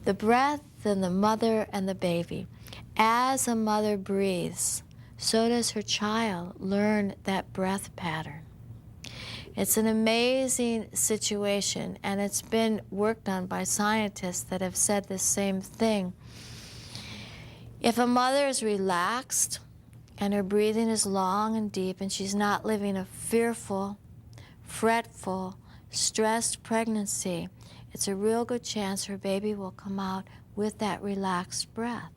The breath in the mother and the baby. As a mother breathes, so does her child learn that breath pattern. It's an amazing situation, and it's been worked on by scientists that have said the same thing. If a mother is relaxed and her breathing is long and deep and she's not living a fearful, fretful, stressed pregnancy, it's a real good chance her baby will come out with that relaxed breath.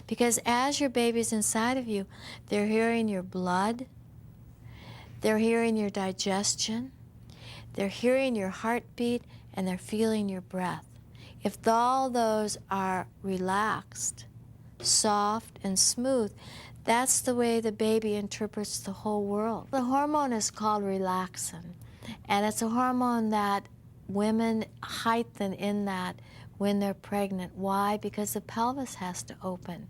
Because as your baby's inside of you, they're hearing your blood, they're hearing your digestion, they're hearing your heartbeat, and they're feeling your breath. If all those are relaxed, soft, and smooth, that's the way the baby interprets the whole world. The hormone is called relaxin, and it's a hormone that women heighten in that when they're pregnant. Why? Because the pelvis has to open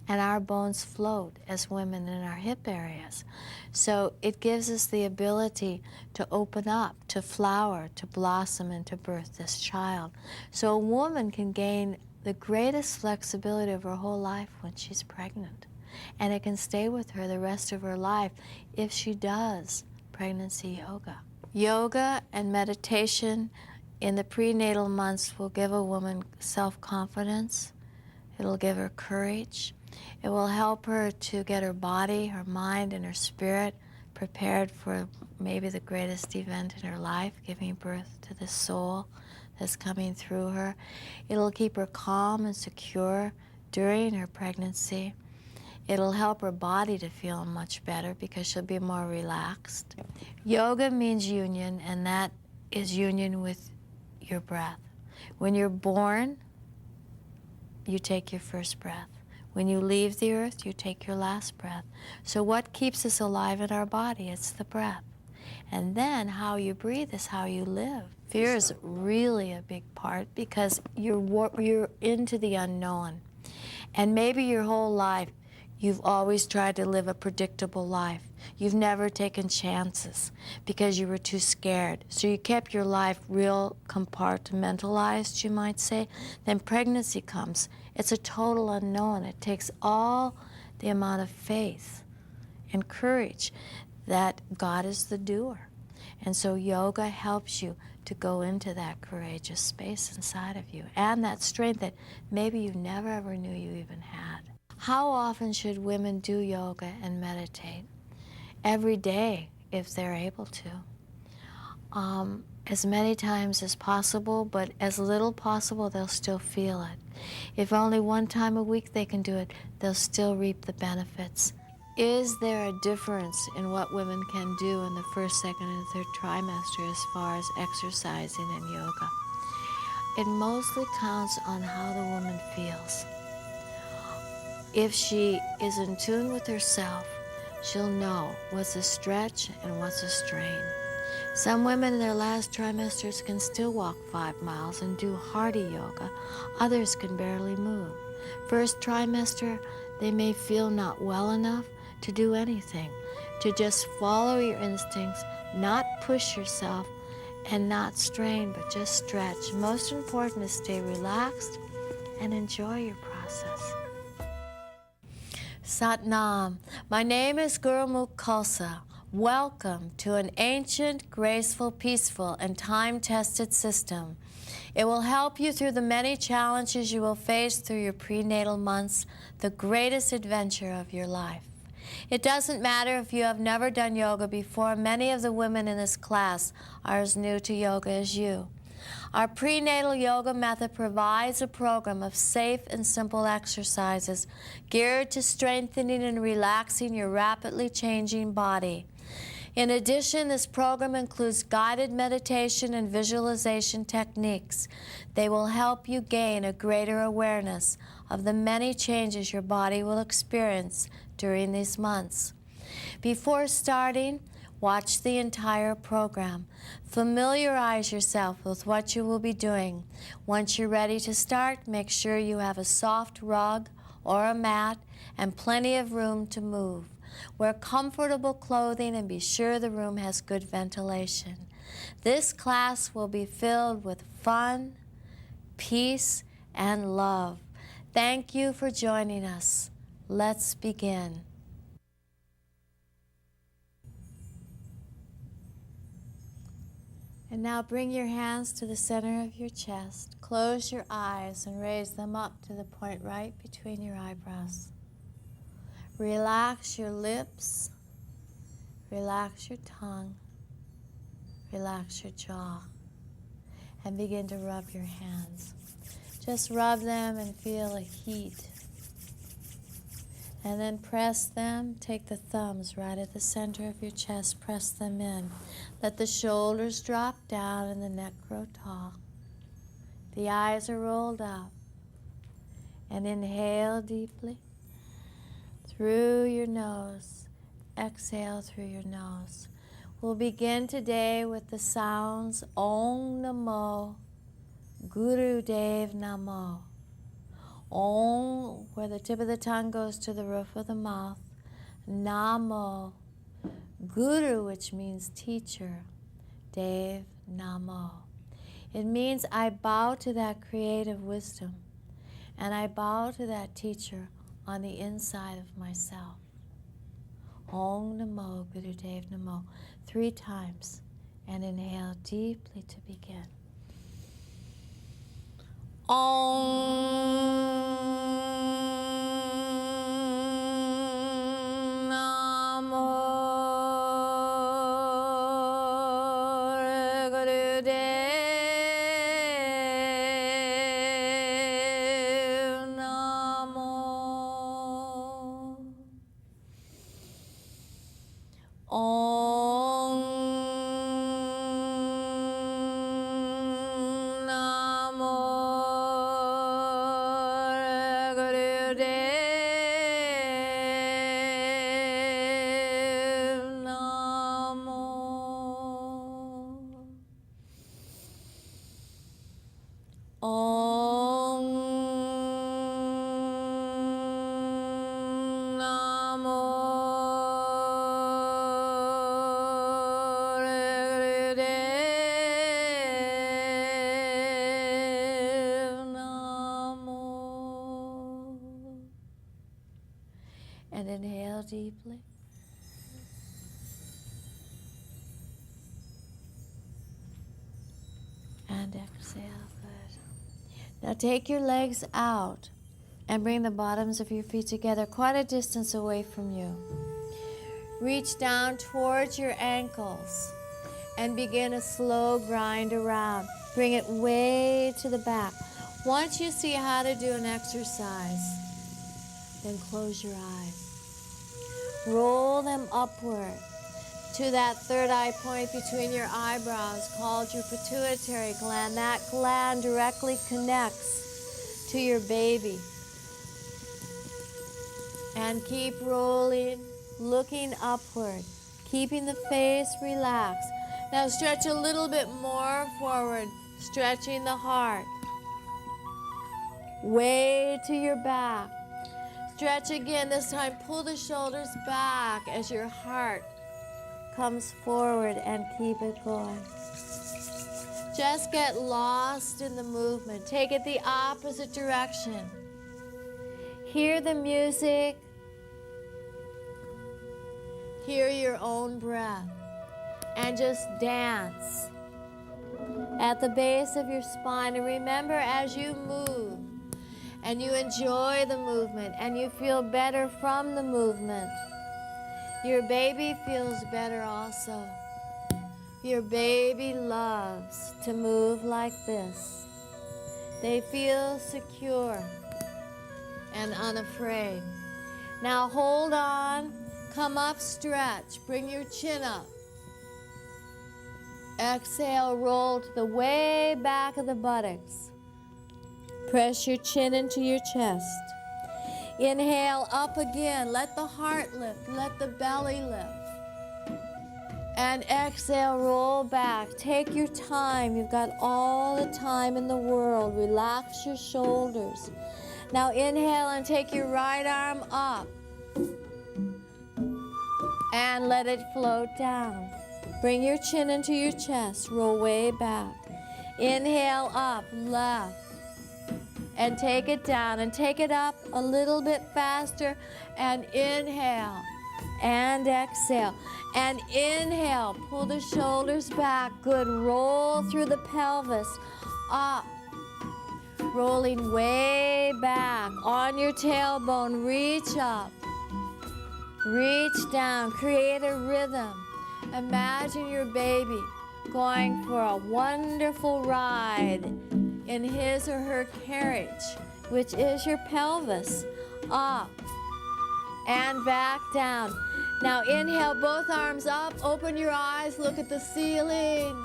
and our bones float as women in our hip areas. So it gives us the ability to open up, to flower, to blossom, and to birth this child. So a woman can gain the greatest flexibility of her whole life when she's pregnant. And it can stay with her the rest of her life if she does pregnancy yoga. Yoga and meditation in the prenatal months will give a woman self-confidence. It'll give her courage. It will help her to get her body, her mind, and her spirit prepared for maybe the greatest event in her life, giving birth to the soul that's coming through her. It'll keep her calm and secure during her pregnancy. It'll help her body to feel much better because she'll be more relaxed. Yoga means union, and that is union with your breath. When you're born, you take your first breath. When you leave the earth, you take your last breath. So what keeps us alive in our body? It's the breath. And then how you breathe is how you live. Fear is really a big part because you're into the unknown. And maybe your whole life, you've always tried to live a predictable life. You've never taken chances because you were too scared. So you kept your life real compartmentalized, you might say. Then pregnancy comes. It's a total unknown. It takes all the amount of faith and courage that God is the doer. And so yoga helps you to go into that courageous space inside of you and that strength that maybe you never ever knew you even had. How often should women do yoga and meditate? Every day, if they're able to. As many times as possible, but as little possible, they'll still feel it. If only one time a week they can do it, they'll still reap the benefits. Is there a difference in what women can do in the first, second, and third trimester as far as exercising and yoga? It mostly counts on how the woman feels. If she is in tune with herself, she'll know what's a stretch and what's a strain. Some women in their last trimesters can still walk 5 miles and do hearty yoga. Others can barely move. First trimester, they may feel not well enough to do anything, to just follow your instincts, not push yourself, and not strain, but just stretch. Most important is stay relaxed and enjoy your process. Sat Nam. My name is Gurumukh Khalsa. Welcome to an ancient, graceful, peaceful, and time-tested system. It will help you through the many challenges you will face through your prenatal months, the greatest adventure of your life. It doesn't matter if you have never done yoga before. Many of the women in this class are as new to yoga as you. Our prenatal yoga method provides a program of safe and simple exercises geared to strengthening and relaxing your rapidly changing body. In addition, this program includes guided meditation and visualization techniques. They will help you gain a greater awareness of the many changes your body will experience during these months. Before starting, watch the entire program. Familiarize yourself with what you will be doing. Once you're ready to start, make sure you have a soft rug or a mat and plenty of room to move. Wear comfortable clothing and be sure the room has good ventilation. This class will be filled with fun, peace, and love. Thank you for joining us. Let's begin. And now bring your hands to the center of your chest. Close your eyes and raise them up to the point right between your eyebrows. Relax your lips. Relax your tongue. Relax your jaw. And begin to rub your hands. Just rub them and feel a heat. And then press them. Take the thumbs right at the center of your chest. Press them in. Let the shoulders drop down and the neck grow tall. The eyes are rolled up. And inhale deeply through your nose. Exhale through your nose. We'll begin today with the sounds Om Namo Guru Dev Namo. Om, where the tip of the tongue goes to the roof of the mouth. Namo, Guru, which means teacher. Dev Namo. It means I bow to that creative wisdom, and I bow to that teacher on the inside of myself. Om Namo Guru Dev Namo. 3 times, and inhale deeply to begin. Om Namo Guru Dev Namo. Om Namo Guru Dev Namo. Om Namo and inhale deeply. And exhale, good. Now take your legs out and bring the bottoms of your feet together quite a distance away from you. Reach down towards your ankles and begin a slow grind around. Bring it way to the back. Once you see how to do an exercise, then close your eyes. Roll them upward to that third eye point between your eyebrows called your pituitary gland. That gland directly connects to your baby. And keep rolling, looking upward, keeping the face relaxed. Now stretch a little bit more forward, stretching the heart. Way to your back. Stretch again. This time pull the shoulders back as your heart comes forward and keep it going. Just get lost in the movement. Take it the opposite direction. Hear the music. Hear your own breath. And just dance at the base of your spine. And remember, as you move and you enjoy the movement and you feel better from the movement, your baby feels better also. Your baby loves to move like this. They feel secure and unafraid. Now hold on, come up, stretch, bring your chin up. Exhale, roll to the way back of the buttocks. Press your chin into your chest. Inhale, up again. Let the heart lift. Let the belly lift. And exhale, roll back. Take your time. You've got all the time in the world. Relax your shoulders. Now inhale and take your right arm up. And let it float down. Bring your chin into your chest. Roll way back. Inhale up, left. and take it down and take it up a little bit faster, and inhale and exhale. And inhale, pull the shoulders back. Good, roll through the pelvis, up, rolling way back. On your tailbone, reach up, reach down, create a rhythm. Imagine your baby going for a wonderful ride in his or her carriage, which is your pelvis, up and back down. Now inhale, both arms up, open your eyes, look at the ceiling,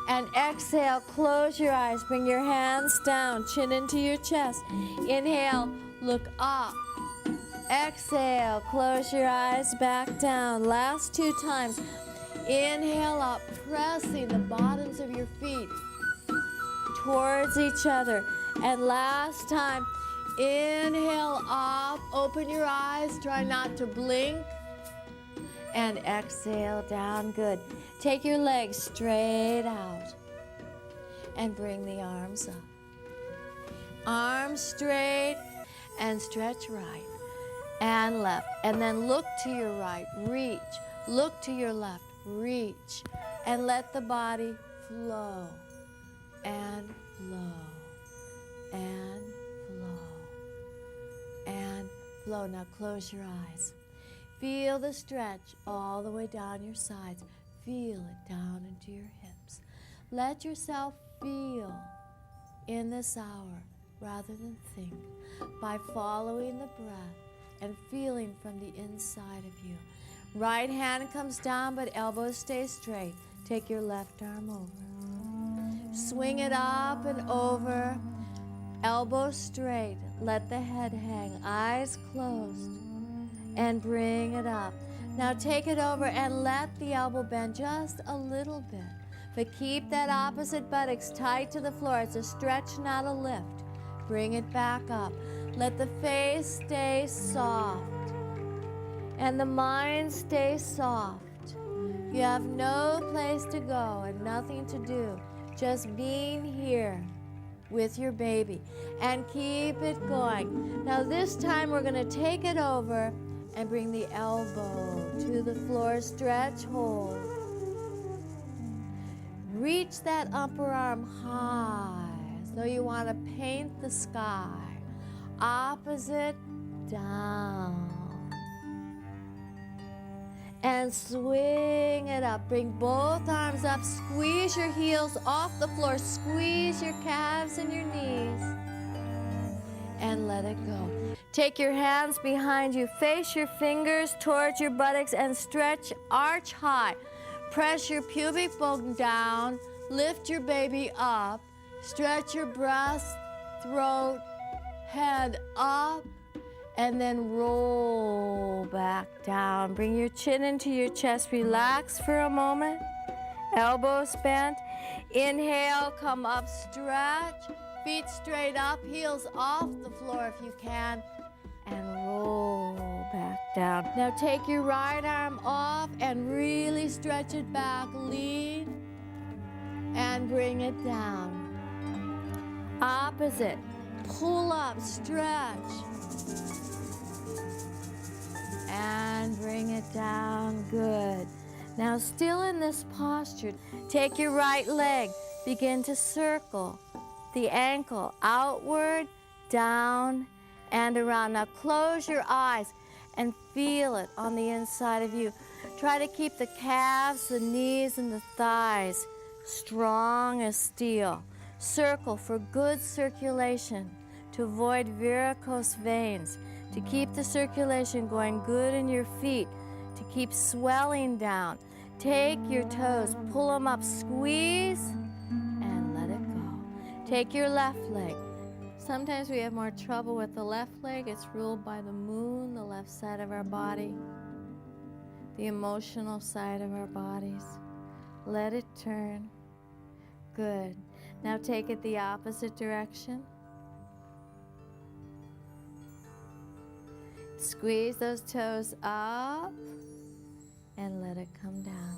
and exhale, close your eyes, bring your hands down, chin into your chest. Inhale, look up. Exhale, close your eyes, back down. Last 2 times. Inhale up, pressing the bottoms of your feet towards each other. And last time, inhale up, open your eyes, try not to blink. And exhale down, good. Take your legs straight out and bring the arms up. Arms straight and stretch right and left. And then look to your right, reach. Look to your left, reach. And let the body flow and flow and flow and flow. Now close your eyes. Feel the stretch all the way down your sides. Feel it down into your hips. Let yourself feel in this hour rather than think by following the breath and feeling from the inside of you. Right hand comes down, but elbows stay straight. Take your left arm over. Swing it up and over. Elbows straight. Let the head hang. Eyes closed. And bring it up. Now take it over and let the elbow bend just a little bit. But keep that opposite buttocks tight to the floor. It's a stretch, not a lift. Bring it back up. Let the face stay soft. And the mind stay soft. You have no place to go and nothing to do. Just being here with your baby. And keep it going. Now this time we're going to take it over and bring the elbow to the floor. Stretch, hold. Reach that upper arm high as though you want to paint the sky. Opposite, down. And swing it up. Bring both arms up. Squeeze your heels off the floor. Squeeze your calves and your knees. And let it go. Take your hands behind you. Face your fingers towards your buttocks and stretch, arch high. Press your pubic bone down. Lift your baby up. Stretch your breast, throat, head up. And then roll back down. Bring your chin into your chest. Relax for a moment. Elbows bent. Inhale, come up, stretch. Feet straight up, heels off the floor if you can. And roll back down. Now take your right arm off and really stretch it back. Lean and bring it down. Opposite. Pull up, stretch. And bring it down. Good. Now still in this posture, take your right leg. Begin to circle the ankle outward, down, and around. Now close your eyes and feel it on the inside of you. Try to keep the calves, the knees, and the thighs strong as steel. Circle for good circulation to avoid varicose veins, to keep the circulation going good in your feet, to keep swelling down. Take your toes, pull them up, squeeze, and let it go. Take your left leg. Sometimes we have more trouble with the left leg. It's ruled by the moon, the left side of our body, the emotional side of our bodies. Let it turn. Good. Now take it the opposite direction. Squeeze those toes up and let it come down.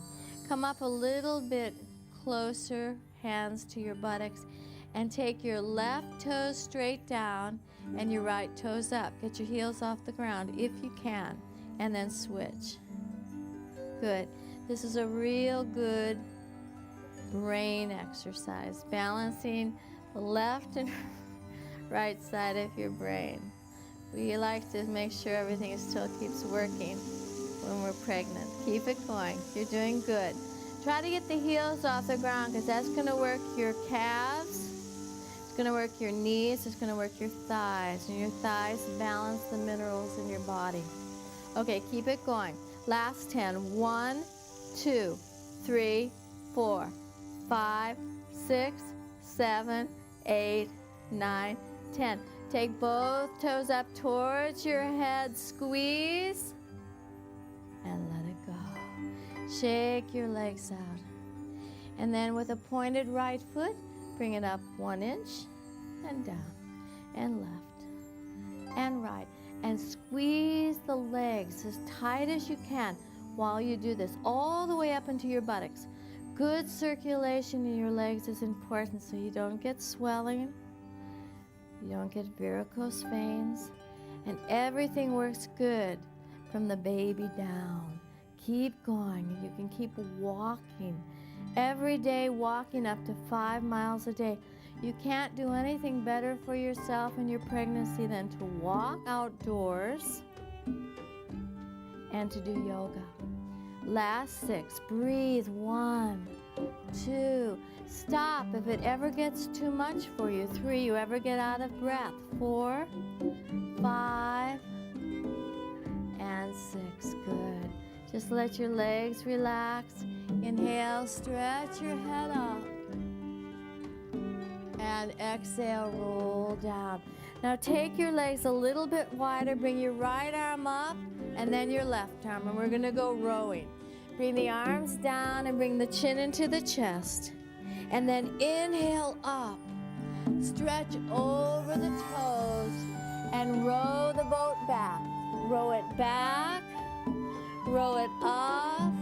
Come up a little bit closer, hands to your buttocks, And take your left toes straight down and your right toes up. Get your heels off the ground if you can, and then switch. Good. This is a real good brain exercise, balancing the left and right side of your brain. We like to make sure everything still keeps working when we're pregnant. Keep it going. You're doing good. Try to get the heels off the ground because that's going to work your calves. It's going to work your knees. It's going to work your thighs. And your thighs balance the minerals in your body. Okay, keep it going. Last 10. 1, 2, 3, 4, 5, 6, 7, 8, 9, 10. Take both toes up towards your head. Squeeze. And let it go. Shake your legs out. And then with a pointed right foot, bring it up 1 inch and down and left and right. And squeeze the legs as tight as you can while you do this, all the way up into your buttocks. Good circulation in your legs is important so you don't get swelling, you don't get varicose veins, and everything works good from the baby down. Keep going. You can keep walking. Every day, walking up to 5 miles a day. You can't do anything better for yourself in your pregnancy than to walk outdoors and to do yoga. Last 6. Breathe. 1, 2. Stop if it ever gets too much for you. 3. You ever get out of breath. 4, 5, and 6. Good. Just let your legs relax. Inhale, stretch your head up. And exhale, roll down. Now take your legs a little bit wider. Bring your right arm up and then your left arm. And we're going to go rowing. Bring the arms down and bring the chin into the chest. And then inhale up. Stretch over the toes and row the boat back. Row it back. Row it up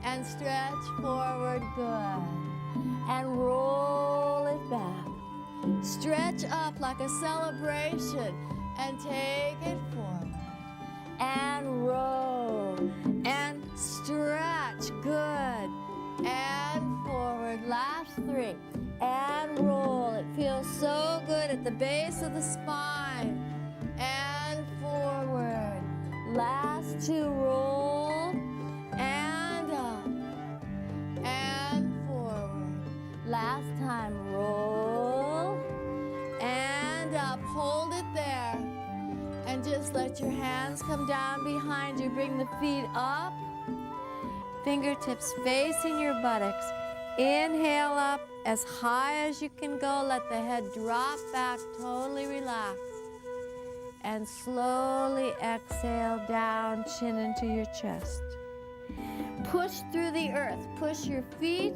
and stretch forward, good. And roll it back. Stretch up like a celebration and take it forward. And row and stretch, good. And forward, last 3. And roll, it feels so good at the base of the spine. And forward, last 2, roll. And up, and forward. Last time, roll, and up. Hold it there. And just let your hands come down behind you. Bring the feet up. Fingertips facing your buttocks. Inhale up as high as you can go. Let the head drop back, totally relax. And slowly exhale down, chin into your chest. Push through the earth. Push your feet,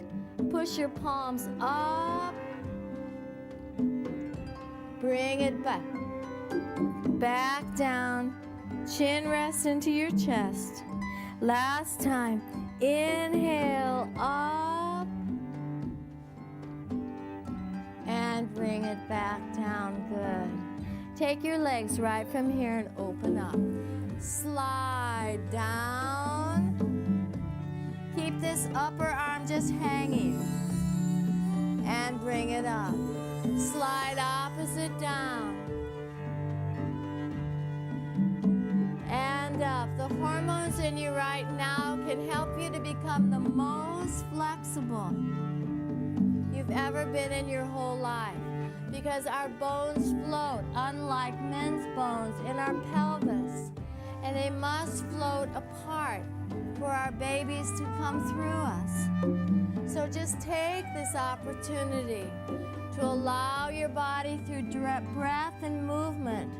push your palms up. Bring it back. Back down, chin rests into your chest. Last time, inhale up. And bring it back down, good. Take your legs right from here and open up. Slide down. Keep this upper arm just hanging. And bring it up. Slide opposite down. And up. The hormones in you right now can help you to become the most flexible you've ever been in your whole life. Because our bones float, unlike men's bones, in our pelvis. And they must float apart for our babies to come through us. So just take this opportunity to allow your body through breath and movement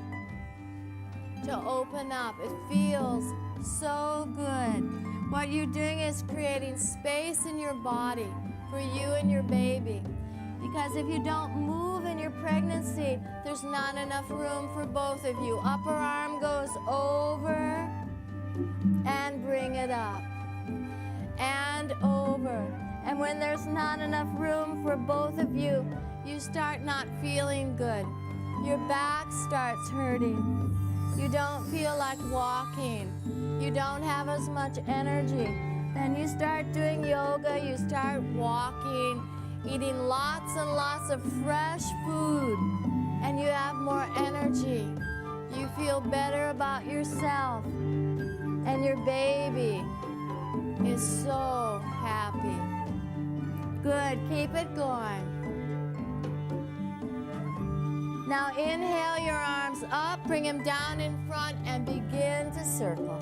to open up. It feels so good. What you're doing is creating space in your body for you and your baby. Because if you don't move in your pregnancy, there's not enough room for both of you. Upper arm goes over and bring it up and over. And when there's not enough room for both of you, you start not feeling good. Your back starts hurting. You don't feel like walking. You don't have as much energy. Then you start doing yoga, you start walking, eating lots and lots of fresh food, and you have more energy. You feel better about yourself, and your baby is so happy. Good, keep it going. Now inhale your arms up, bring them down in front, and begin to circle.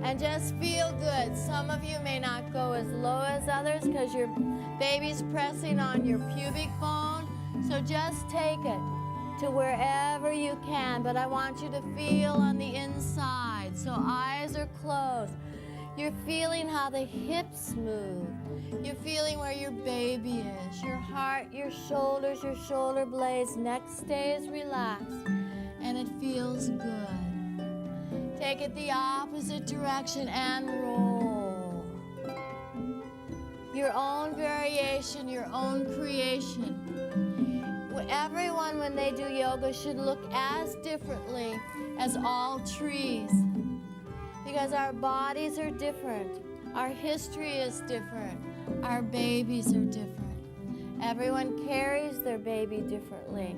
And just feel good. Some of you may not go as low as others because your baby's pressing on your pubic bone. So just take it to wherever you can. But I want you to feel on the inside. So eyes are closed. You're feeling how the hips move. You're feeling where your baby is, your heart, your shoulders, your shoulder blades. Neck stays relaxed, and it feels good. Take it the opposite direction and roll. Your own variation, your own creation. Everyone, when they do yoga, should look as differently as all trees, because our bodies are different. Our history is different. Our babies are different. Everyone carries their baby differently.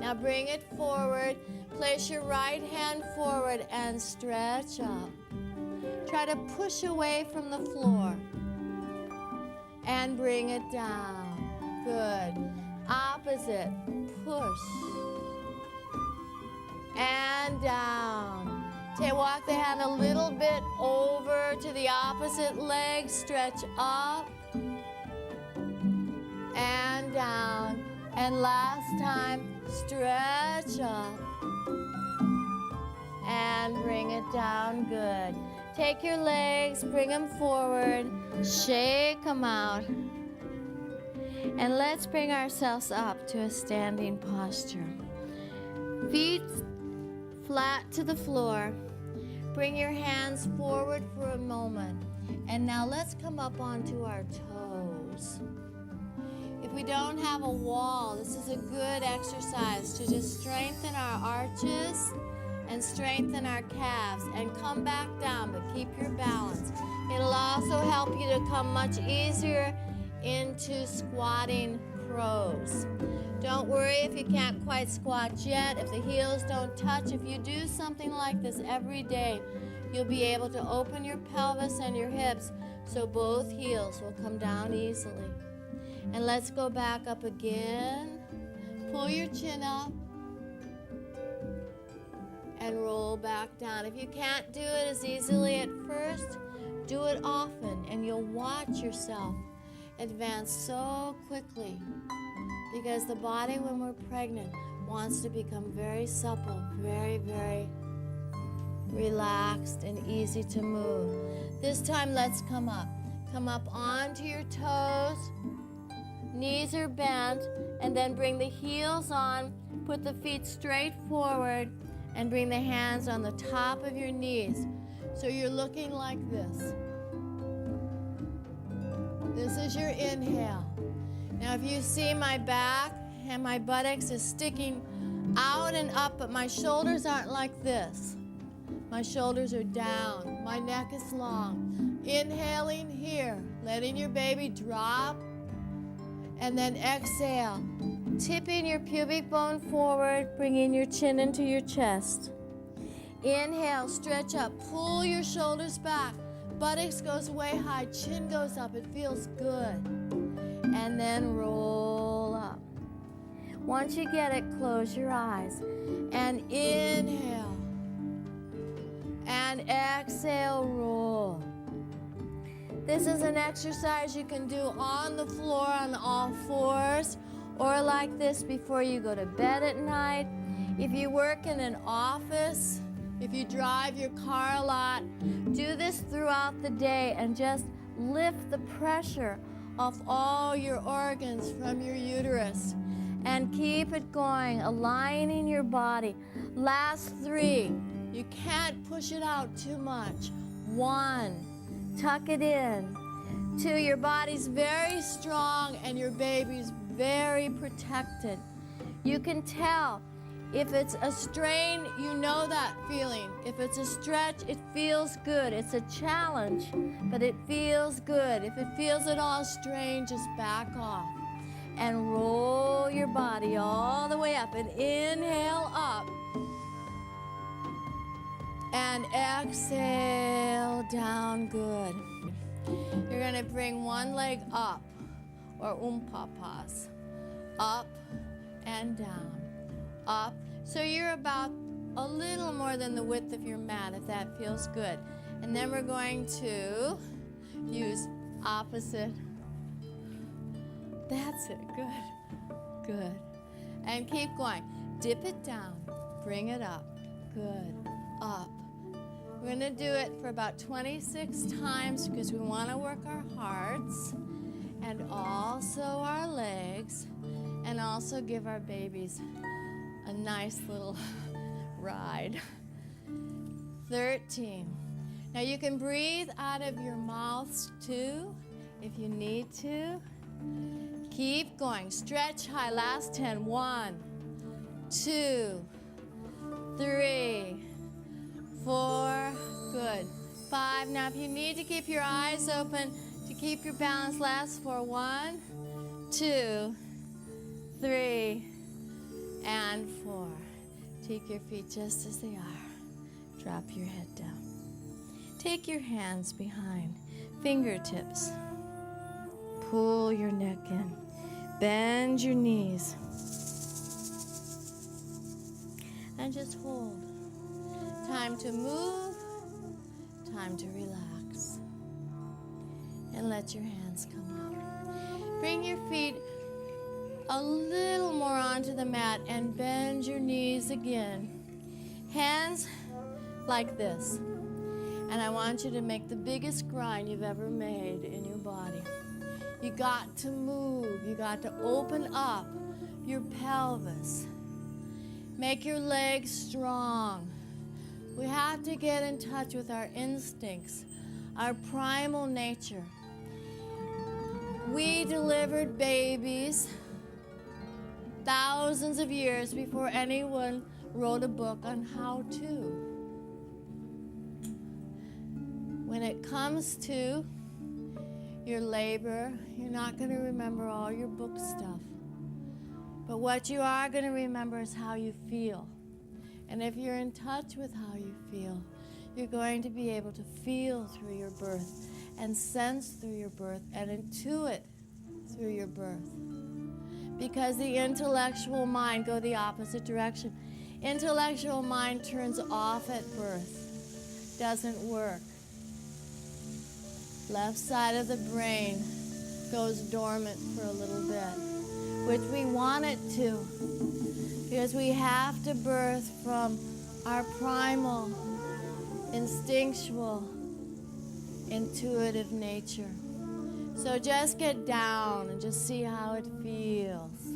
Now bring it forward. Place your right hand forward and stretch up. Try to push away from the floor. And bring it down. Good. Opposite. Push. And down. Walk the hand a little bit over to the opposite leg. Stretch up and down. And last time, stretch up and bring it down. Good. Take your legs, bring them forward, shake them out. And let's bring ourselves up to a standing posture. Feet flat to the floor. Bring your hands forward for a moment. And now let's come up onto our toes. If we don't have a wall, this is a good exercise to just strengthen our arches and strengthen our calves and come back down, but keep your balance. It'll also help you to come much easier into squatting crows. Don't worry if you can't quite squat yet, if the heels don't touch. If you do something like this every day, you'll be able to open your pelvis and your hips so both heels will come down easily. And let's go back up again. Pull your chin up and roll back down. If you can't do it as easily at first, do it often and you'll watch yourself advance so quickly, because the body when we're pregnant wants to become very supple, very, very relaxed and easy to move. This time let's come up. Come up onto your toes, knees are bent, and then bring the heels on, put the feet straight forward, and bring the hands on the top of your knees. So you're looking like this. This is your inhale. Now if you see my back and my buttocks is sticking out and up, but my shoulders aren't like this. My shoulders are down. My neck is long. Inhaling here, letting your baby drop, and then exhale. Tipping your pubic bone forward, bringing your chin into your chest. Inhale, stretch up, pull your shoulders back. Buttocks goes way high, chin goes up, it feels good. And then roll up. Once you get it, close your eyes. And inhale. And exhale, roll. This is an exercise you can do on the floor on all fours, or like this before you go to bed at night. If you work in an office, if you drive your car a lot, do this throughout the day and just lift the pressure off all your organs from your uterus. And keep it going, aligning your body. Last 3, you can't push it out too much. 1, tuck it in. 2, your body's very strong and your baby's very protected. You can tell if it's a strain, you know that feeling. If it's a stretch, it feels good. It's a challenge, but it feels good. If it feels at all strained, just back off and roll your body all the way up and inhale up and exhale down. Good. You're going to bring one leg up, or umpapas, up and down, up. So you're about a little more than the width of your mat, if that feels good. And then we're going to use opposite. That's it, good, good. And keep going. Dip it down, bring it up, good, up. We're gonna do it for about 26 times because we wanna work our hearts and also our legs, and also give our babies a nice little ride. 13. Now you can breathe out of your mouths too, if you need to. Keep going, stretch high, last 10. 1, 2, 3, 4, good. 5, now if you need to keep your eyes open to keep your balance, last 4. 1, 2, 3, and 4. Take your feet just as they are. Drop your head down. Take your hands behind, fingertips. Pull your neck in. Bend your knees. And just hold. Time to move, time to relax. And let your hands come up. Bring your feet a little more onto the mat and bend your knees again. Hands like this. And I want you to make the biggest grind you've ever made in your body. You got to move. You got to open up your pelvis. Make your legs strong. We have to get in touch with our instincts, our primal nature. We delivered babies thousands of years before anyone wrote a book on how to. When it comes to your labor, you're not going to remember all your book stuff. But what you are going to remember is how you feel. And if you're in touch with how you feel, you're going to be able to feel through your birth and sense through your birth and intuit through your birth. Because the intellectual mind goes the opposite direction. Intellectual mind turns off at birth, doesn't work. Left side of the brain goes dormant for a little bit, which we want it to, because we have to birth from our primal, instinctual, intuitive nature. So just get down and just see how it feels.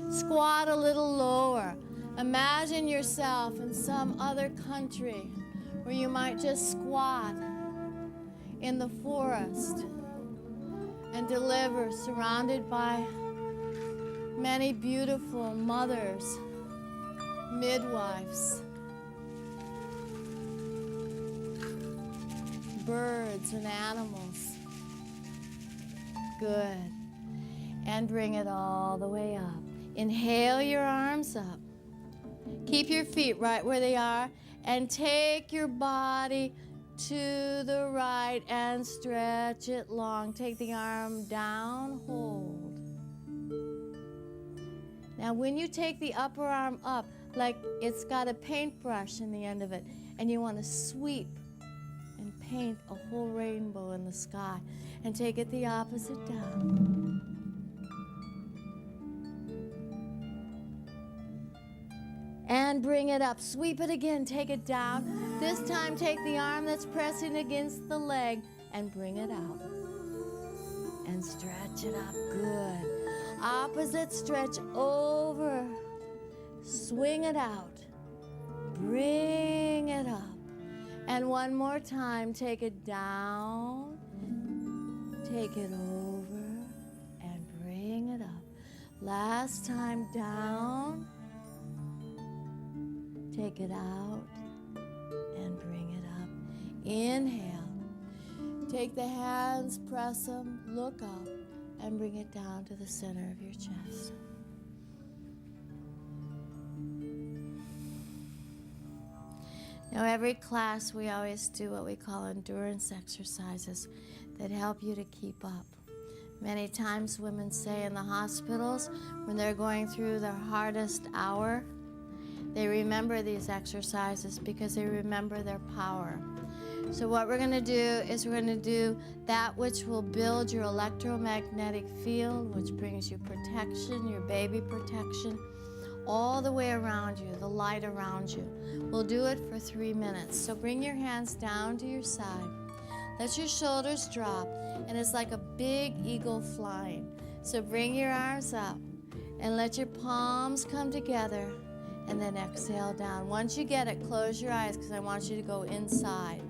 Squat a little lower. Imagine yourself in some other country where you might just squat in the forest and deliver, surrounded by many beautiful mothers, midwives, birds and animals. Good. And bring it all the way up. Inhale your arms up. Keep your feet right where they are and take your body to the right and stretch it long. Take the arm down, hold. Now when you take the upper arm up, like it's got a paintbrush in the end of it, and you want to sweep and paint a whole rainbow in the sky, and take it the opposite down. And bring it up. Sweep it again. Take it down. This time take the arm that's pressing against the leg and bring it out. And stretch it up. Good. Opposite, stretch over. Swing it out. Bring it up. And one more time, take it down. Take it over and bring it up. Last time down. Take it out and bring it up. Inhale. Take the hands, press them, look up, and bring it down to the center of your chest. Now, every class we always do what we call endurance exercises that help you to keep up. Many times women say in the hospitals when they're going through their hardest hour, they remember these exercises because they remember their power. So what we're going to do is we're going to do that which will build your electromagnetic field, which brings you protection, your baby protection, all the way around you, the light around you. We'll do it for 3 minutes. So bring your hands down to your side. Let your shoulders drop, and it's like a big eagle flying. So bring your arms up and let your palms come together, and then exhale down. Once you get it, close your eyes because I want you to go inside.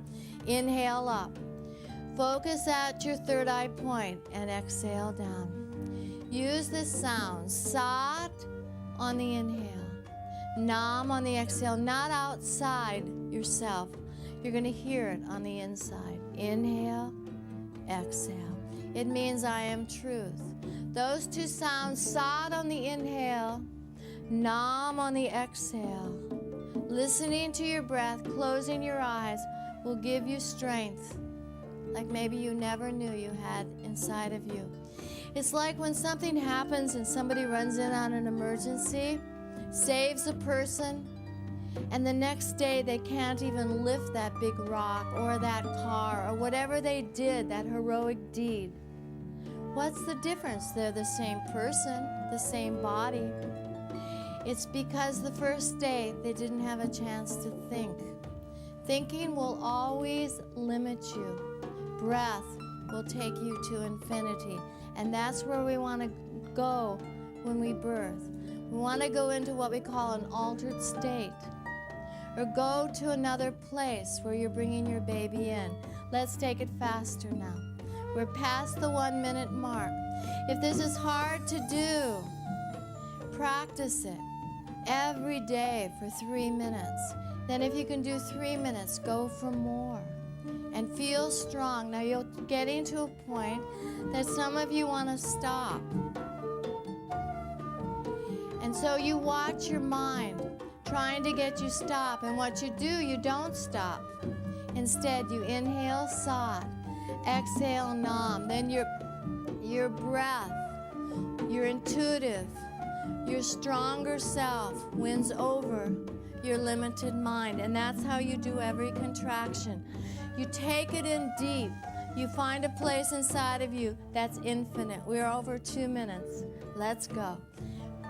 Inhale up. Focus at your third eye point and exhale down. Use this sound. Sat on the inhale. Nam on the exhale, not outside yourself. You're going to hear it on the inside. Inhale, exhale. It means I am truth. Those two sounds, Sat on the inhale, Nam on the exhale. Listening to your breath, closing your eyes, will give you strength like maybe you never knew you had inside of you. It's like when something happens and somebody runs in on an emergency, saves a person, and the next day they can't even lift that big rock or that car or whatever they did, that heroic deed. What's the difference? They're the same person, the same body. It's because the first day they didn't have a chance to think. Thinking will always limit you. Breath will take you to infinity. And that's where we want to go when we birth. We want to go into what we call an altered state. Or go to another place where you're bringing your baby in. Let's take it faster now. We're past the 1 minute mark. If this is hard to do, practice it every day for 3 minutes. Then if you can do 3 minutes, go for more. And feel strong. Now you're getting to a point that some of you want to stop. And so you watch your mind trying to get you stop. And what you do, you don't stop. Instead, you inhale Sat, exhale Nam. Then your breath, your intuitive, your stronger self wins over your limited mind. And that's how you do every contraction. You take it in deep. You find a place inside of you that's infinite. We're over 2 minutes. Let's go.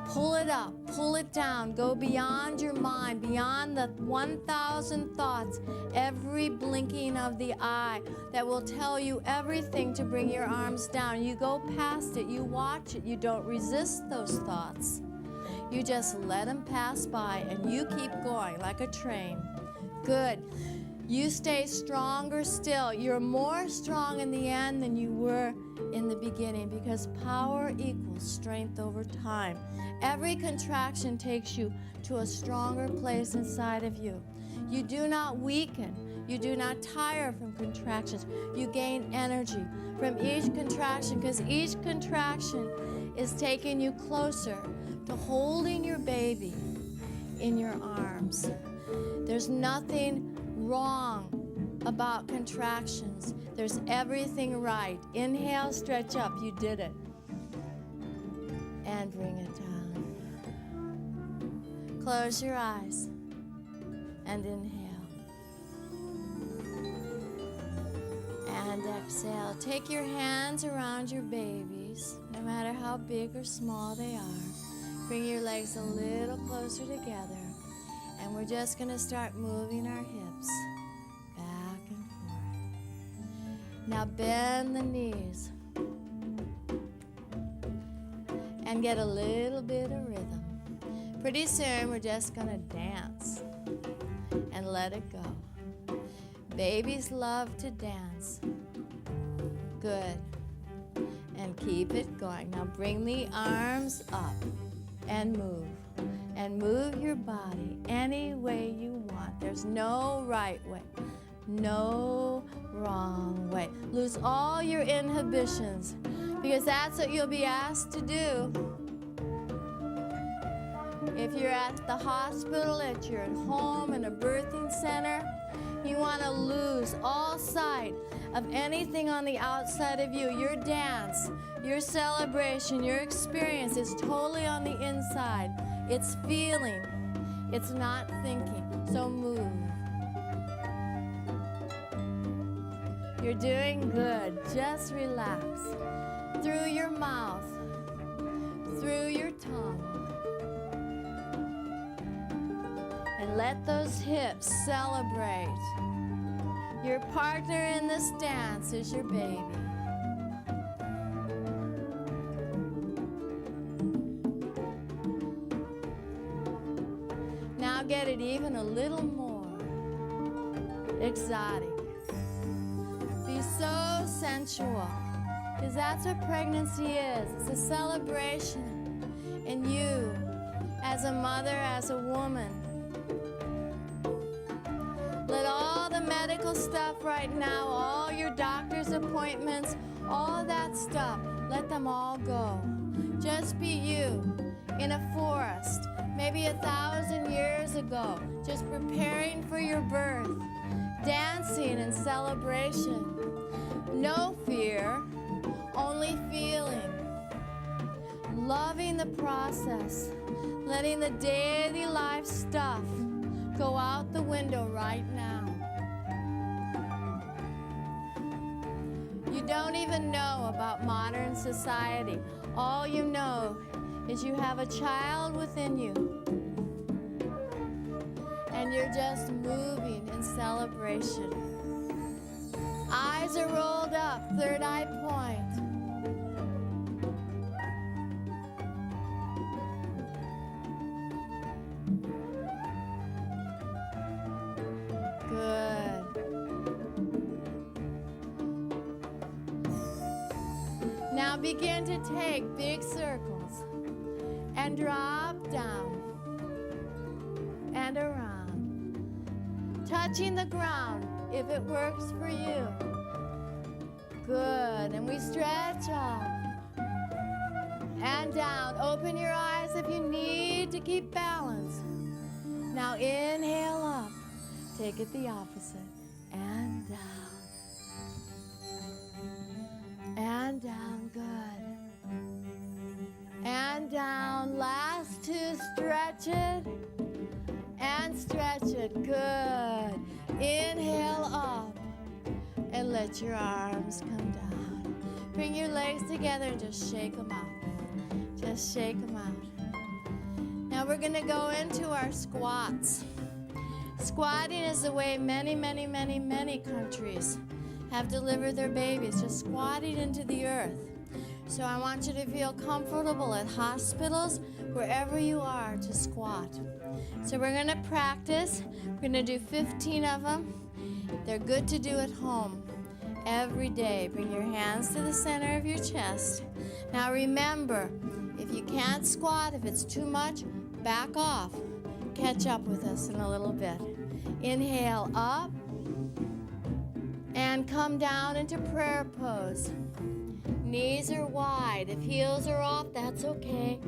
Pull it up, pull it down, go beyond your mind, beyond the 1,000 thoughts, every blinking of the eye that will tell you everything to bring your arms down. You go past it, you watch it, you don't resist those thoughts. You just let them pass by and you keep going like a train. Good. You stay stronger still. You're more strong in the end than you were in the beginning because power equals strength over time. Every contraction takes you to a stronger place inside of you. You do not weaken. You do not tire from contractions. You gain energy from each contraction because each contraction is taking you closer to holding your baby in your arms. There's nothing wrong about contractions. There's everything right. Inhale, stretch up. You did it. And bring it down. Close your eyes and inhale. And exhale. Take your hands around your babies, no matter how big or small they are. Bring your legs a little closer together. And we're just going to start moving our hips back and forth. Now bend the knees and get a little bit of rhythm. Pretty soon we're just going to dance and let it go. Babies love to dance. Good. And And keep it going. Now bring the arms up and move. And move your body any way you want. There's no right way, no wrong way. Lose all your inhibitions, because that's what you'll be asked to do. If you're at the hospital, at your home, in a birthing center, you want to lose all sight of anything on the outside of you. Your dance, your celebration, your experience is totally on the inside. It's feeling. It's not thinking. So move. You're doing good. Just relax. Through your mouth, through your tongue. And let those hips celebrate. Your partner in this dance is your baby. Now get it even a little more exotic. Be so sensual, because that's what pregnancy is. It's a celebration in you as a mother, as a woman. Let all the medical stuff right now, all your doctor's appointments, all that stuff, let them all go. Just be you in a forest, maybe 1,000 years ago, just preparing for your birth, dancing in celebration. No fear, only feeling. Loving the process, letting the daily life stuff go out the window right now. You don't even know about modern society. All you know is you have a child within you, and you're just moving in celebration. Eyes are rolled up, third eye point. Good. Now begin to take big circles and drop down and around, touching the ground if it works for you. Good. And we stretch up and down. Open your eyes if you need to keep balance. Now inhale up. Take it the opposite. And down. And down. Good. And down. Last two. Stretch it. And stretch it. Good. Inhale up. And let your arms come down. Bring your legs together and just shake them out. Just shake them out. Now we're going to go into our squats. Squatting is the way many, many, many, many countries have delivered their babies, just squatting into the earth. So I want you to feel comfortable at hospitals, wherever you are, to squat. So we're going to practice. We're going to do 15 of them. They're good to do at home every day. Bring your hands to the center of your chest. Now remember, if you can't squat, if it's too much, back off. Catch up with us in a little bit. Inhale up and come down into prayer pose. Knees are wide. If heels are off, that's okay.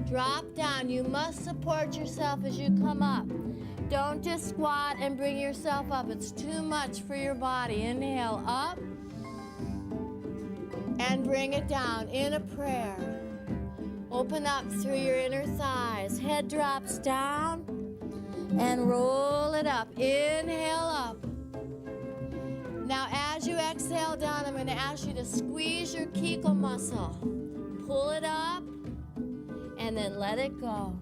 Drop down. You must support yourself as you come up. Don't just squat and bring yourself up. It's too much for your body. Inhale up and bring it down in a prayer. Open up through your inner thighs. Head drops down and roll it up. Inhale up. Now as you exhale down, I'm going to ask you to squeeze your Kegel muscle. Pull it up and then let it go.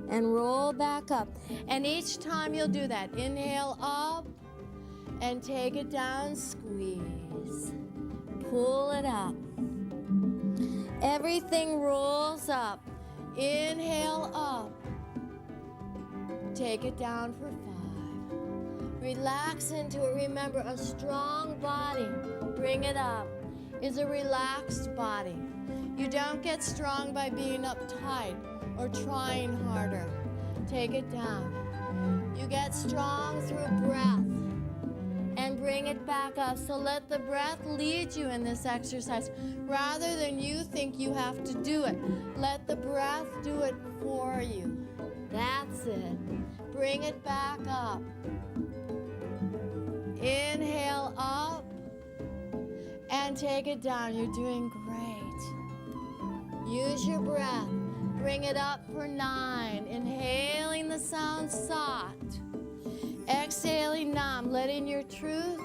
And roll back up. And each time you'll do that, inhale up and take it down, squeeze. Pull it up. Everything rolls up. Inhale up. Take it down for 5. Relax into it. Remember, a strong body, bring it up, is a relaxed body. You don't get strong by being uptight or trying harder. Take it down. You get strong through breath and bring it back up. So let the breath lead you in this exercise rather than you think you have to do it. Let the breath do it for you. That's it. Bring it back up. Inhale up and take it down. You're doing great. Use your breath. Bring it up for 9. Inhaling the sound soft. Exhaling nam, letting your truth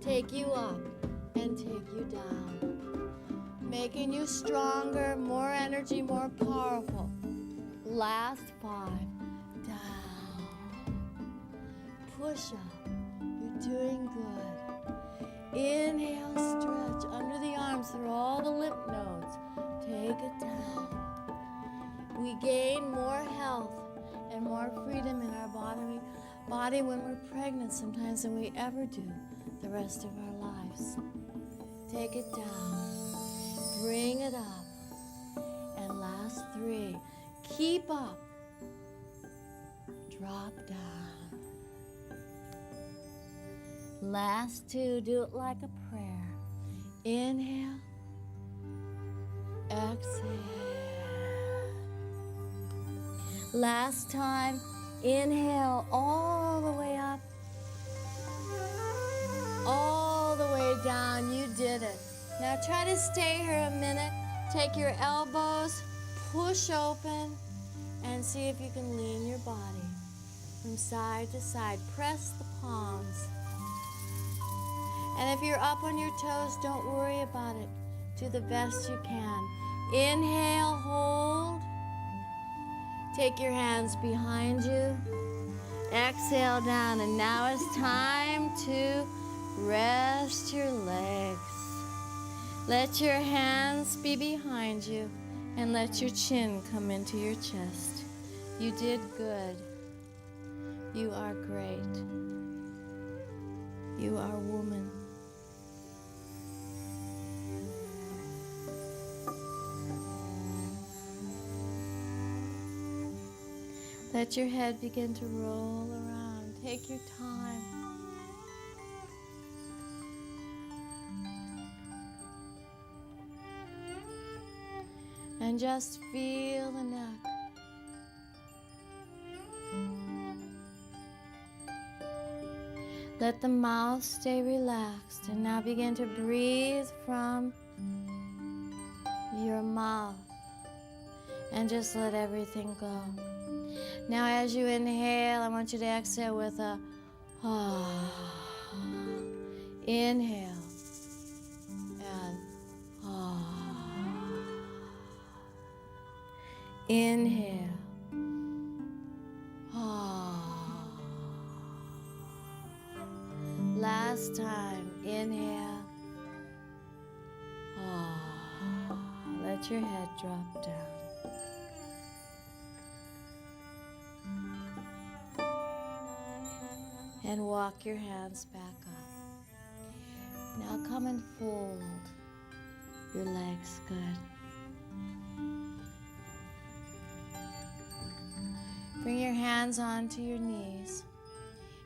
take you up and take you down. Making you stronger, more energy, more powerful. Last 5. Down. Push up. You're doing good. Inhale, stretch under the arms through all the lymph nodes. Take it down. We gain more health and more freedom in our body when we're pregnant sometimes than we ever do the rest of our lives. Take it down. Bring it up. And last 3. Keep up. Drop down. Last 2. Do it like a prayer. Inhale. Exhale. Last time, inhale all the way up, all the way down. You did it. Now try to stay here a minute. Take your elbows, push open, and see if you can lean your body from side to side. Press the palms. And if you're up on your toes, don't worry about it. Do the best you can. Inhale, hold. Take your hands behind you. Exhale down, and now it's time to rest your legs. Let your hands be behind you and let your chin come into your chest. You did good. You are great. You are woman. Let your head begin to roll around. Take your time. And just feel the neck. Let the mouth stay relaxed. And now begin to breathe from your mouth. And just let everything go. Now as you inhale, I want you to exhale with a inhale and inhale. Last time, inhale. Let your head drop down. And walk your hands back up. Now come and fold your legs good. Bring your hands onto your knees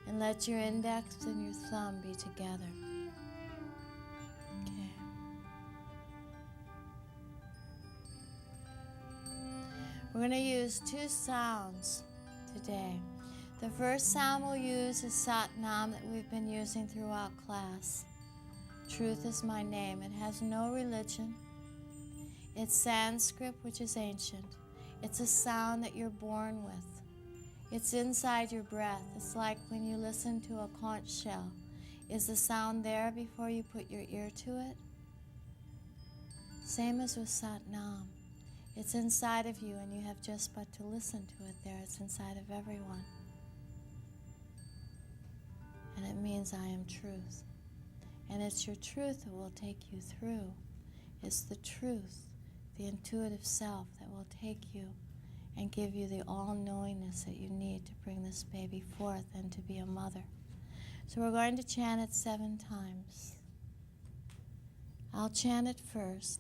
and let your index and your thumb be together. Okay. We're going to use 2 sounds today. The first sound we'll use is Sat Nam that we've been using throughout class. Truth is my name. It has no religion. It's Sanskrit, which is ancient. It's a sound that you're born with. It's inside your breath. It's like when you listen to a conch shell. Is the sound there before you put your ear to it? Same as with Sat Nam. It's inside of you and you have just but to listen to it there. It's inside of everyone. And it means I am truth. And it's your truth that will take you through. It's the truth, the intuitive self that will take you and give you the all-knowingness that you need to bring this baby forth and to be a mother. So we're going to chant it 7 times. I'll chant it first,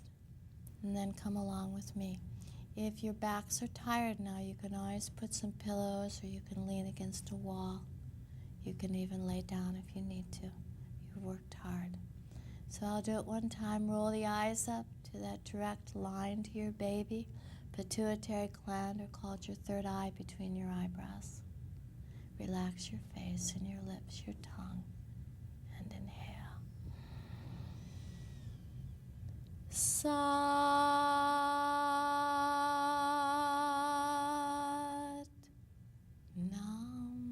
And then come along with me. If your backs are tired now, you can always put some pillows, or you can lean against a wall. You can even lay down if you need to. You've worked hard. So I'll do it one time. Roll the eyes up to that direct line to your baby. Pituitary gland, or called your third eye, between your eyebrows. Relax your face and your lips, your tongue, and inhale. Sat Nam.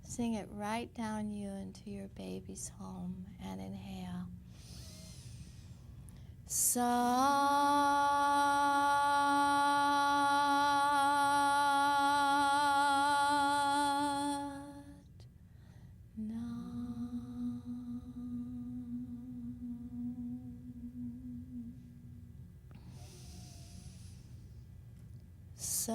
Sing it right down you into your baby's home, and inhale. Sat Nam. Sat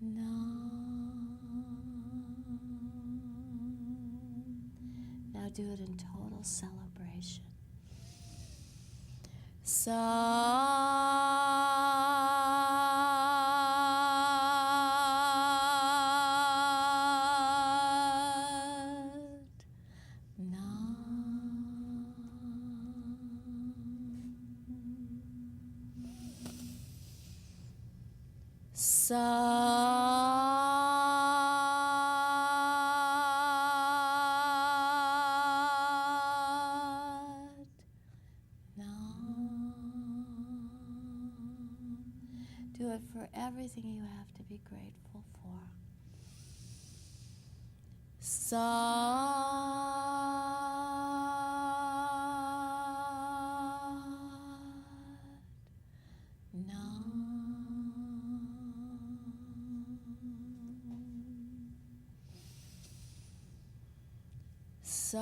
Nam. Now do it in total celebration. Sat Nam. Sat Nam. Do it for everything you have to be grateful for. Sat Nam. Sat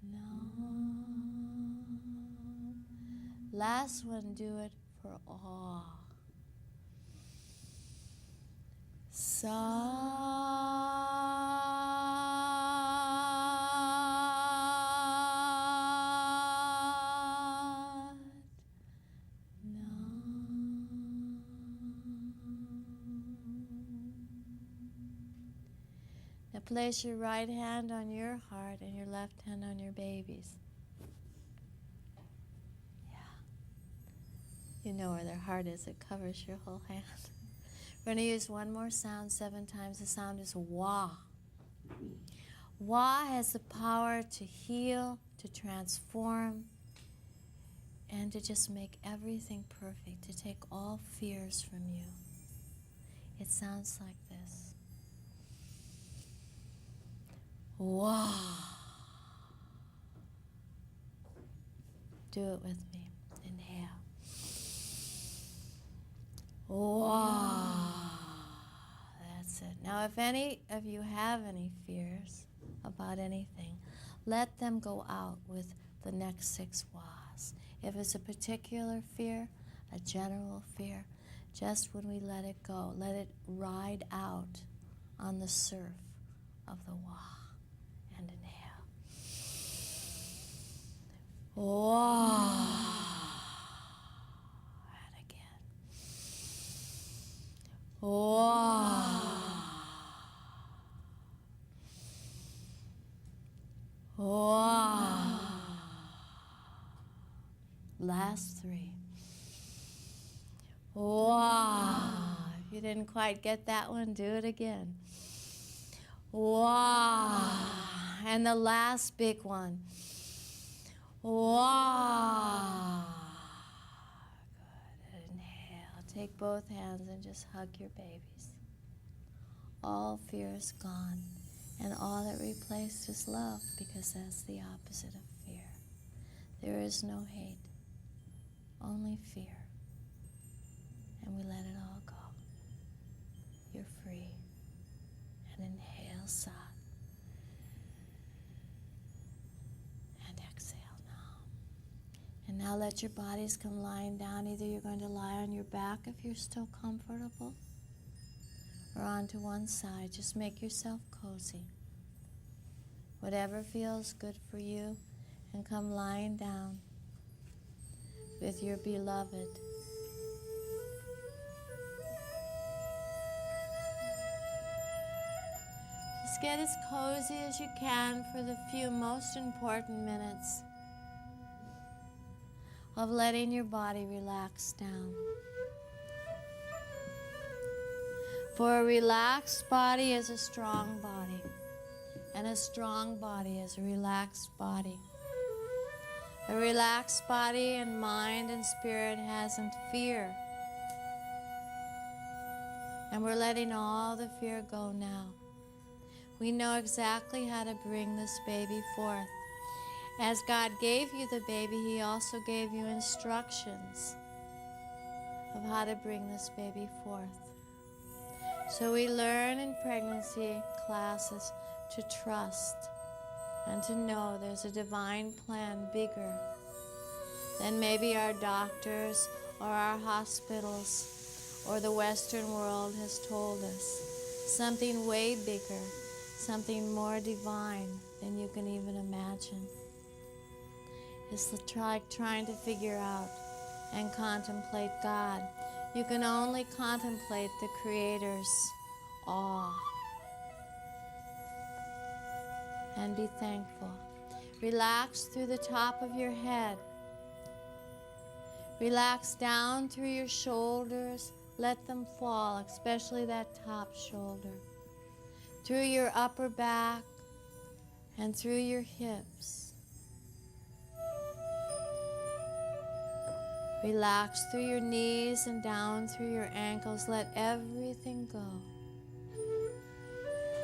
Nam. Last one, do it for awe. Sat Nam. Now place your right hand on your heart and your left hand on your baby's. Yeah. You know where their heart is. It covers your whole hand. We're going to use one more sound 7 times. The sound is wah. Wah has the power to heal, to transform, and to just make everything perfect, to take all fears from you. It sounds like this. Wah. Do it with me. Inhale. Wah. That's it. Now, if any of you have any fears about anything, let them go out with the next 6 wahs. If it's a particular fear, a general fear, just when we let it go, let it ride out on the surf of the wah. And inhale. Wah. And again. Wah. Wah. Last 3. Wah. If you didn't quite get that one, do it again. Wah. And the last big one. Wah. Good. Inhale. Take both hands and just hug your babies. All fear is gone. And all that replaced is love, because that's the opposite of fear. There is no hate, only fear. And we let it all go. You're free. And inhale, Sat. And exhale. Now let your bodies come lying down. Either you're going to lie on your back if you're still comfortable, or onto one side. Just make yourself cozy. Whatever feels good for you, and come lying down with your beloved. Just get as cozy as you can for the few most important minutes of letting your body relax down. For a relaxed body is a strong body, and a strong body is a relaxed body. A relaxed body and mind and spirit hasn't fear. And we're letting all the fear go now. We know exactly how to bring this baby forth. As God gave you the baby, He also gave you instructions of how to bring this baby forth. So we learn in pregnancy classes to trust and to know there's a divine plan bigger than maybe our doctors or our hospitals or the Western world has told us. Something way bigger, something more divine than you can even imagine. It's trying to figure out and contemplate God. You can only contemplate the Creator's awe. And be thankful. Relax through the top of your head. Relax down through your shoulders. Let them fall, especially that top shoulder. Through your upper back and through your hips. Relax through your knees and down through your ankles. Let everything go.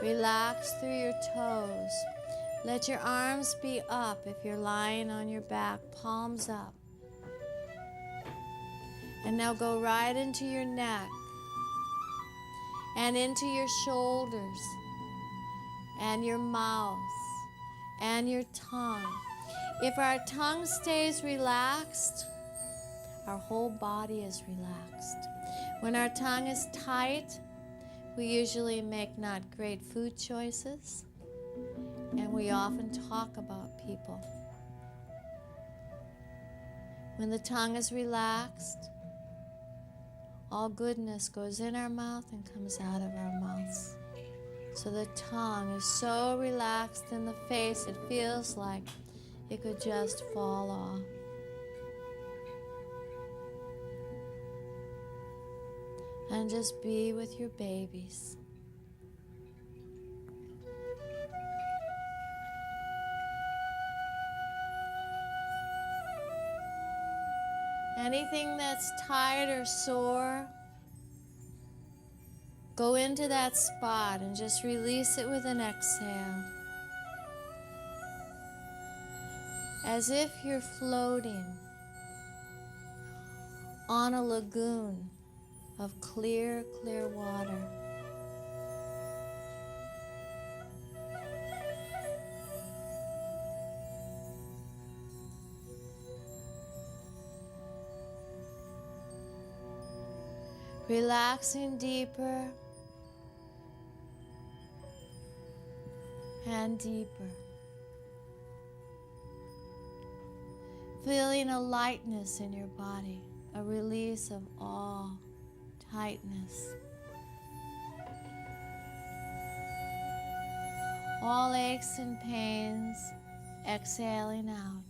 Relax through your toes. Let your arms be up if you're lying on your back, palms up. And now go right into your neck and into your shoulders and your mouth and your tongue. If our tongue stays relaxed, our whole body is relaxed. When our tongue is tight, we usually make not great food choices, and we often talk about people. When the tongue is relaxed, all goodness goes in our mouth and comes out of our mouths. So the tongue is so relaxed in the face, it feels like it could just fall off. And just be with your babies. Anything that's tired or sore, go into that spot and just release it with an exhale. As if you're floating on a lagoon of clear, clear water. Relaxing deeper and deeper. Feeling a lightness in your body, a release of all tightness. All aches and pains, exhaling out.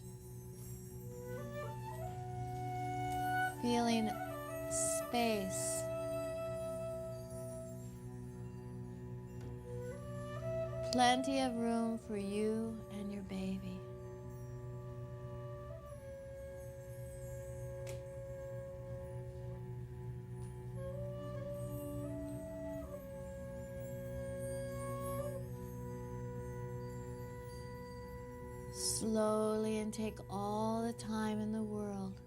Feeling space. Plenty of room for you and your baby. Slowly, and take all the time in the world,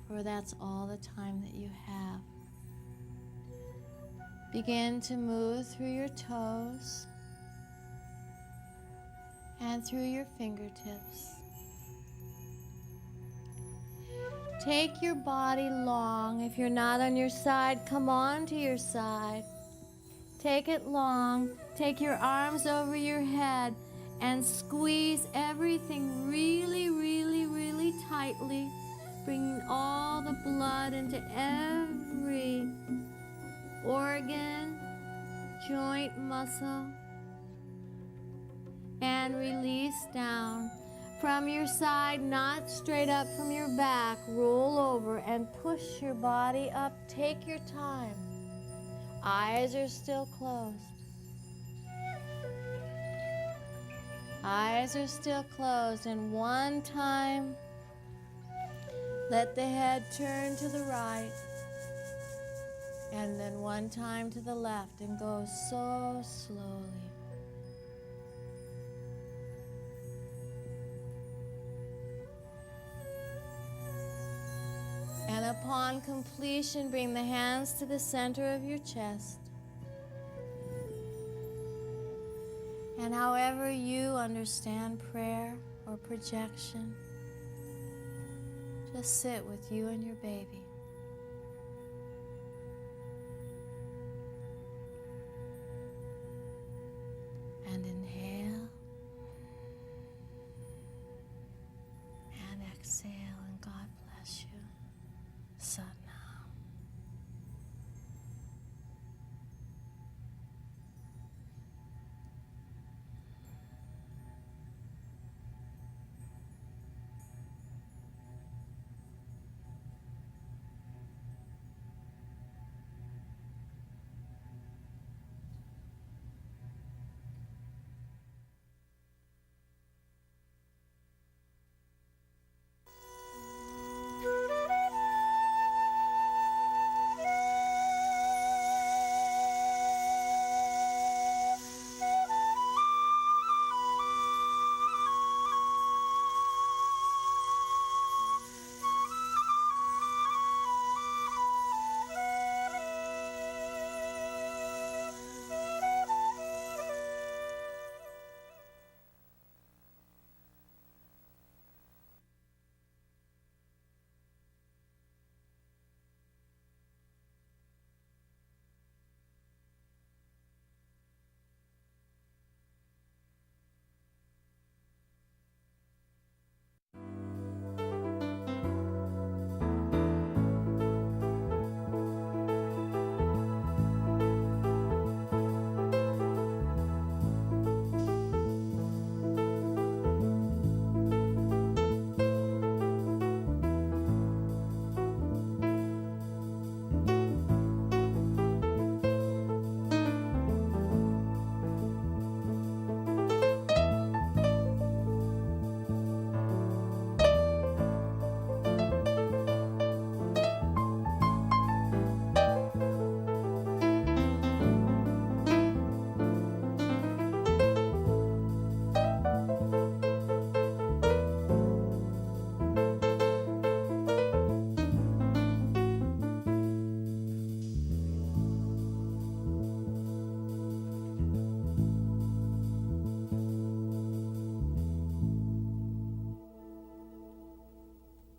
for that's all the time that you have. Begin to move through your toes and through your fingertips. Take your body long. If you're not on your side, come on to your side. Take it long. Take your arms over your head and squeeze everything really, really, really tightly, bringing all the blood into every organ, joint, muscle, and release down. From your side, not straight up from your back, roll over and push your body up. Take your time. Eyes are still closed. Eyes are still closed, and one time, let the head turn to the right, and then one time to the left, and go so slowly. And upon completion, bring the hands to the center of your chest. And however you understand prayer or projection, just sit with you and your baby.